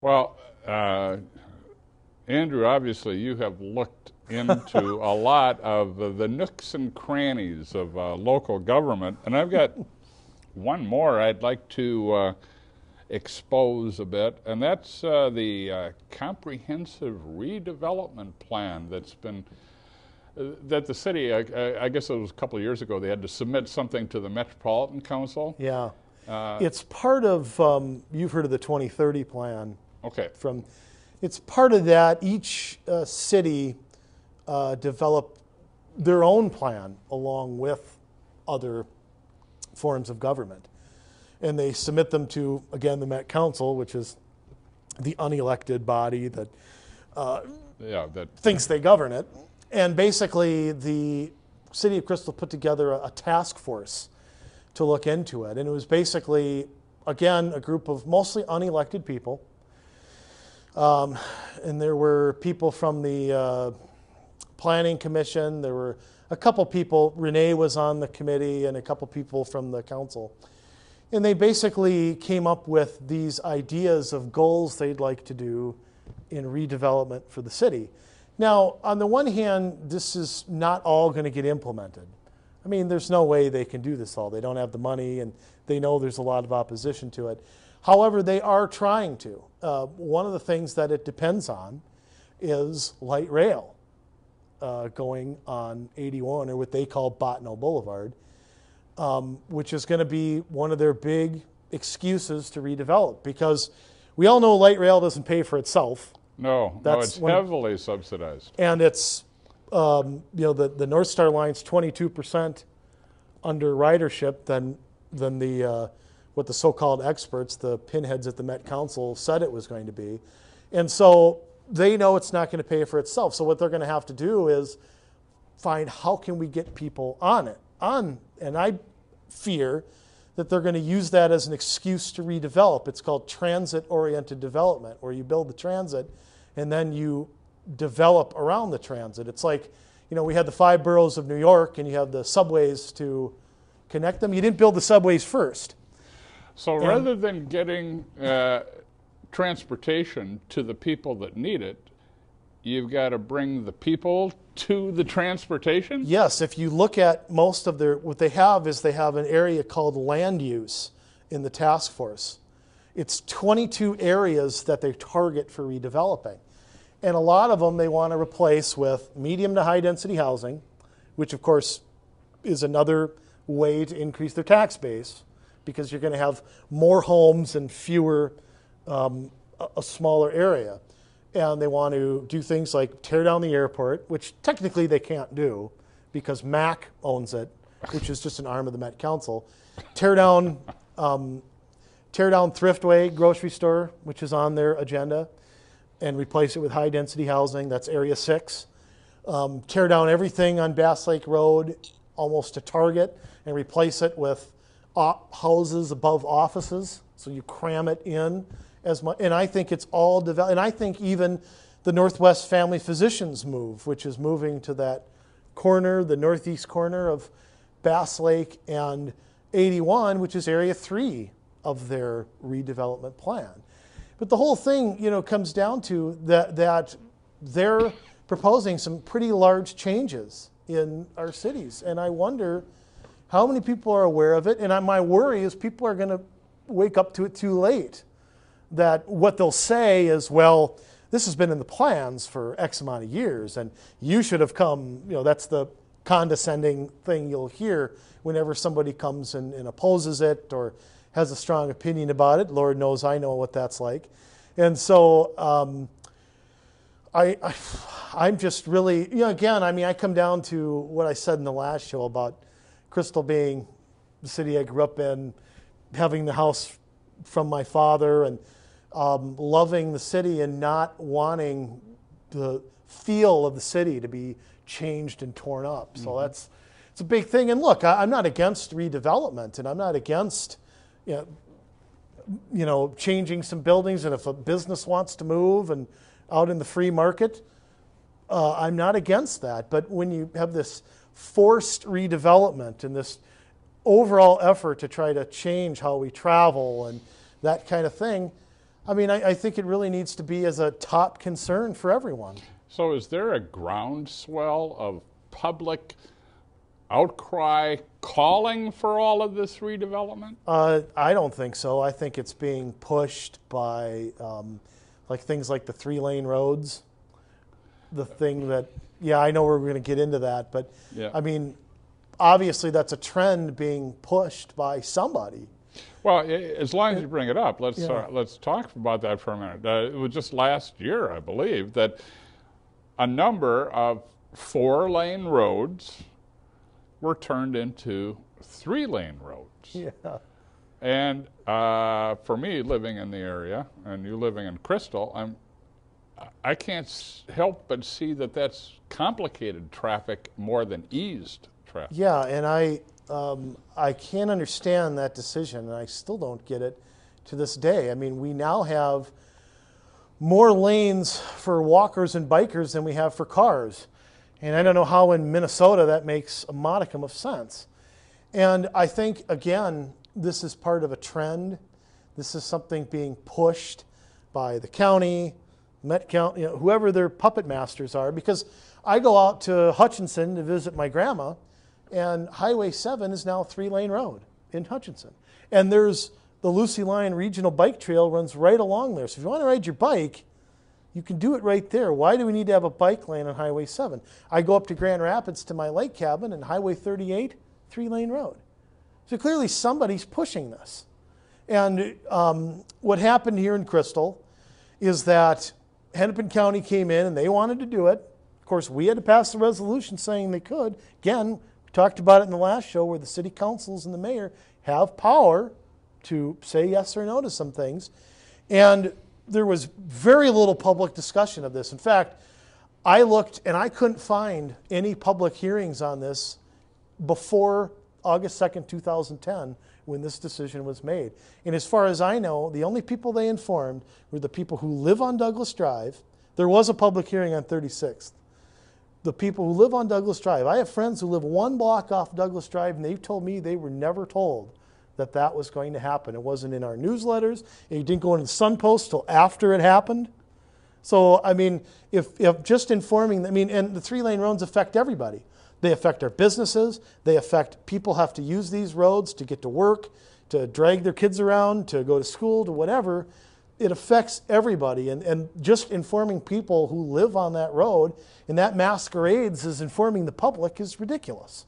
Well, Andrew, obviously you have looked into a lot of the nooks and crannies of local government, and I've got one more I'd like to expose a bit, and that's the comprehensive redevelopment plan that's been that the city, I guess it was a couple of years ago, they had to submit something to the Metropolitan Council. Yeah. It's part of, you've heard of the 2030 plan. Okay. It's part of that. Each city developed their own plan along with other forms of government. And they submit them to, again, the Met Council, which is the unelected body that thinks they govern it. And basically, the city of Crystal put together a task force to look into it. And it was basically, again, a group of mostly unelected people. And there were people from the Planning Commission. There were a couple people, Renee was on the committee, and a couple people from the council. And they basically came up with these ideas of goals they'd like to do in redevelopment for the city. Now, on the one hand, this is not all going to get implemented. I mean, there's no way they can do this all. They don't have the money, and they know there's a lot of opposition to it. However, they are trying to. One of the things that it depends on is light rail going on 81, or what they call Bottineau Boulevard, which is going to be one of their big excuses to redevelop, because we all know light rail doesn't pay for itself. No, it's heavily subsidized. And it's, the North Star line's 22% under ridership than the what the so-called experts, the pinheads at the Met Council, said it was going to be. And so they know it's not going to pay for itself. So what they're going to have to do is find how can we get people on it. And I fear that they're going to use that as an excuse to redevelop. It's called transit-oriented development, where you build the transit and then you develop around the transit. It's like, we had the 5 boroughs of New York, and you have the subways to connect them. You didn't build the subways first. So rather than getting transportation to the people that need it, you've got to bring the people to the transportation? Yes, if you look at most of what they have is they have an area called land use in the task force. It's 22 areas that they target for redeveloping. And a lot of them they want to replace with medium to high density housing, which of course is another way to increase their tax base, because you're going to have more homes and fewer, a smaller area. And they want to do things like tear down the airport, which technically they can't do because MAC owns it, which is just an arm of the Met Council. Tear down Thriftway grocery store, which is on their agenda, and replace it with high density housing. That's Area 6. Tear down everything on Bass Lake Road almost to Target and replace it with houses above offices, so you cram it in as much. And I think it's all developed. And I think even the Northwest Family Physicians move, which is moving to that corner, the northeast corner of Bass Lake and 81, which is Area 3 of their redevelopment plan. But the whole thing, comes down to that they're proposing some pretty large changes in our cities, and I wonder how many people are aware of it. And my worry is people are going to wake up to it too late. That what they'll say is, well, this has been in the plans for X amount of years, and you should have come. That's the condescending thing you'll hear whenever somebody comes and opposes it or has a strong opinion about it. Lord knows I know what that's like. And so I'm just really, again, I come down to what I said in the last show about Crystal being the city I grew up in, having the house from my father, and loving the city and not wanting the feel of the city to be changed and torn up. So it's a big thing. And look, I'm not against redevelopment, and I'm not against changing some buildings. And if a business wants to move and out in the free market, I'm not against that. But when you have this forced redevelopment and this overall effort to try to change how we travel and that kind of thing, I mean, I think it really needs to be as a top concern for everyone. So is there a groundswell of public outcry calling for all of this redevelopment? I don't think so. I think it's being pushed by like things like the 3-lane roads. The thing that, yeah, I know we're going to get into that, but Yeah. I mean, obviously that's a trend being pushed by somebody. Well, as long as you bring it up, let's Yeah. let's talk about that for a minute. It was just last year, I believe, that a number of 4-lane roads were turned into 3-lane roads. Yeah. And for me, living in the area, and you living in Crystal, I can't help but see that that's complicated traffic more than eased traffic. Yeah, and I can't understand that decision, and I still don't get it to this day. I mean, we now have more lanes for walkers and bikers than we have for cars. And I don't know how in Minnesota that makes a modicum of sense. And I think, again, this is part of a trend. This is something being pushed by the county, Met County, whoever their puppet masters are. Because I go out to Hutchinson to visit my grandma, and Highway 7 is now a 3-lane road in Hutchinson. And there's the Lucy Lyon Regional Bike Trail runs right along there. So if you want to ride your bike, you can do it right there. Why do we need to have a bike lane on Highway 7? I go up to Grand Rapids to my lake cabin, and Highway 38, 3-lane road. So clearly somebody's pushing this. And what happened here in Crystal is that Hennepin County came in and they wanted to do it. Of course, we had to pass a resolution saying they could. Again, we talked about it in the last show where the city councils and the mayor have power to say yes or no to some things. And there was very little public discussion of this. In fact, I looked and I couldn't find any public hearings on this before August 2nd, 2010, when this decision was made. And as far as I know, the only people they informed were the people who live on Douglas Drive. There was a public hearing on 36th. The people who live on Douglas Drive. I have friends who live 1 block off Douglas Drive, and they've told me they were never told that that was going to happen. It wasn't in our newsletters. It didn't go in the Sun Post till after it happened. So, I mean, if just informing, I mean, and the 3-lane roads affect everybody. They affect our businesses. They affect people have to use these roads to get to work, to drag their kids around, to go to school, to whatever. It affects everybody. And just informing people who live on that road, and that masquerades as informing the public, is ridiculous.